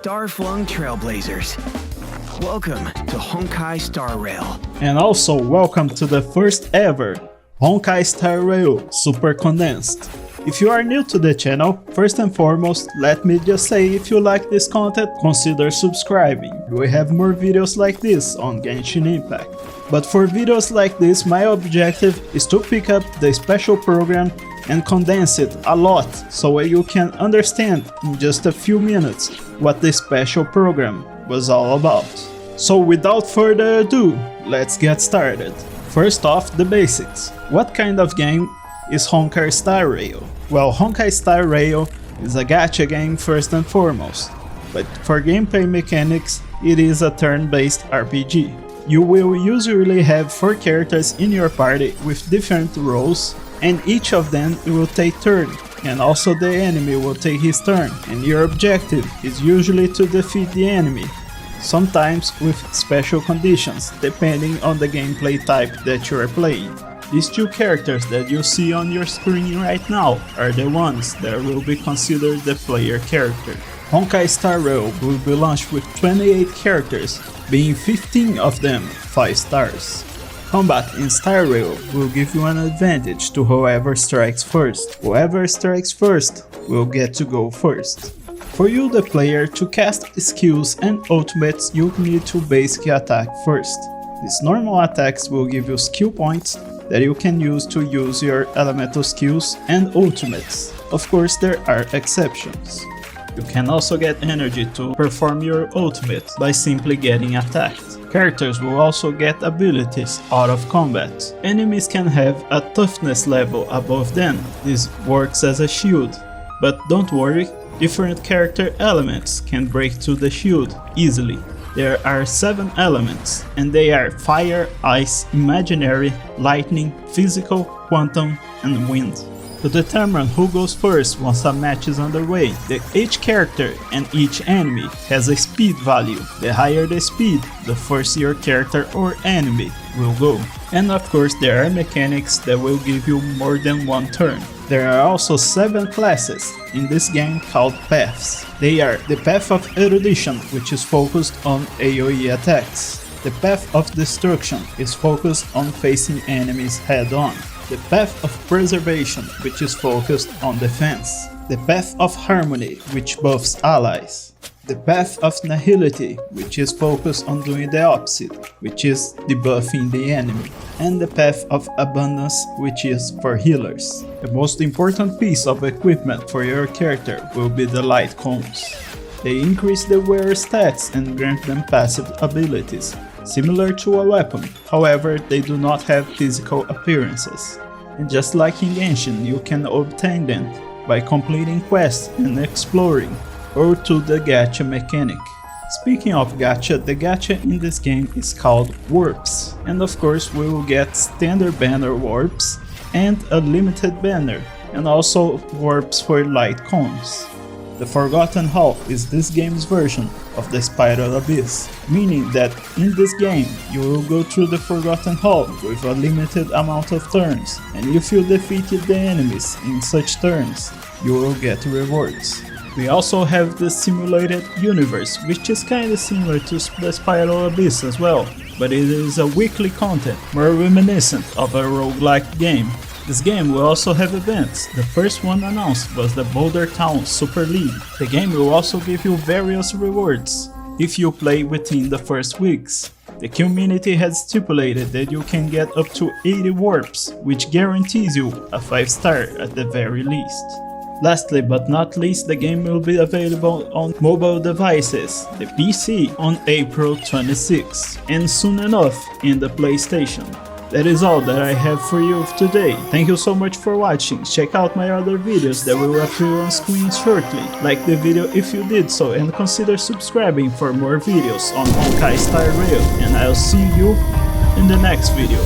Star-flung trailblazers. Welcome to Honkai Star Rail. And also welcome to the first ever Honkai Star Rail Super Condensed. If you are new to the channel, first and foremost, let me just say if you like this content, consider subscribing. We have more videos like this on Genshin Impact. But for videos like this, my objective is to pick up the special program and condense it a lot, so you can understand in just a few minutes what the special program was all about. So without further ado, let's get started. First off, the basics. What kind of game is Honkai Star Rail? Well, Honkai Star Rail is a gacha game first and foremost, but for gameplay mechanics, it is a turn-based RPG. You will usually have 4 characters in your party with different roles, and each of them will take turn, and also the enemy will take his turn, and your objective is usually to defeat the enemy, sometimes with special conditions, depending on the gameplay type that you are playing. These 2 characters that you see on your screen right now are the ones that will be considered the player character. Honkai Star Rail will be launched with 28 characters, being 15 of them 5 stars. Combat in Star Rail will give you an advantage to whoever strikes first. Whoever strikes first will get to go first. For you, the player, to cast skills and ultimates, you need to basically attack first. These normal attacks will give you skill points that you can use to use your elemental skills and ultimates. Of course, there are exceptions. You can also get energy to perform your ultimate by simply getting attacked. Characters will also get abilities out of combat. Enemies can have a toughness level above them. This works as a shield. But don't worry, different character elements can break through the shield easily. There are 7 elements, and they are fire, ice, imaginary, lightning, physical, quantum, and wind. To determine who goes first once a match is underway, each character and each enemy has a speed value. The higher the speed, the first your character or enemy will go. And of course there are mechanics that will give you more than one turn. There are also 7 classes in this game called paths. They are the Path of Erudition, which is focused on AoE attacks. The Path of Destruction is focused on facing enemies head-on. The Path of Preservation, which is focused on defense. The Path of Harmony, which buffs allies. The Path of Nihility, which is focused on doing the opposite, which is debuffing the enemy. And the Path of Abundance, which is for healers. The most important piece of equipment for your character will be the light cones. They increase the wearer's stats and grant them passive abilities, similar to a weapon, however they do not have physical appearances. And just like in Genshin, you can obtain them by completing quests and exploring, or to the gacha mechanic. Speaking of gacha, the gacha in this game is called warps, and of course we will get standard banner warps and a limited banner, and also warps for light cones. The Forgotten Hall is this game's version of the Spiral Abyss, meaning that in this game you will go through the Forgotten Hall with a limited amount of turns, and if you defeated the enemies in such turns, you will get rewards. We also have the Simulated Universe, which is kinda similar to the Spiral Abyss as well, but it is a weekly content, more reminiscent of a roguelike game. This game will also have events. The first one announced was the Boulder Town Super League. The game will also give you various rewards if you play within the first weeks. The community has stipulated that you can get up to 80 warps, which guarantees you a 5 star at the very least. Lastly but not least, the game will be available on mobile devices, the PC on April 26, and soon enough in the PlayStation. That is all that I have for you today. Thank you so much for watching. Check out my other videos that will appear on screen shortly. Like the video if you did so, and consider subscribing for more videos on Honkai Star Rail, and I'll see you in the next video.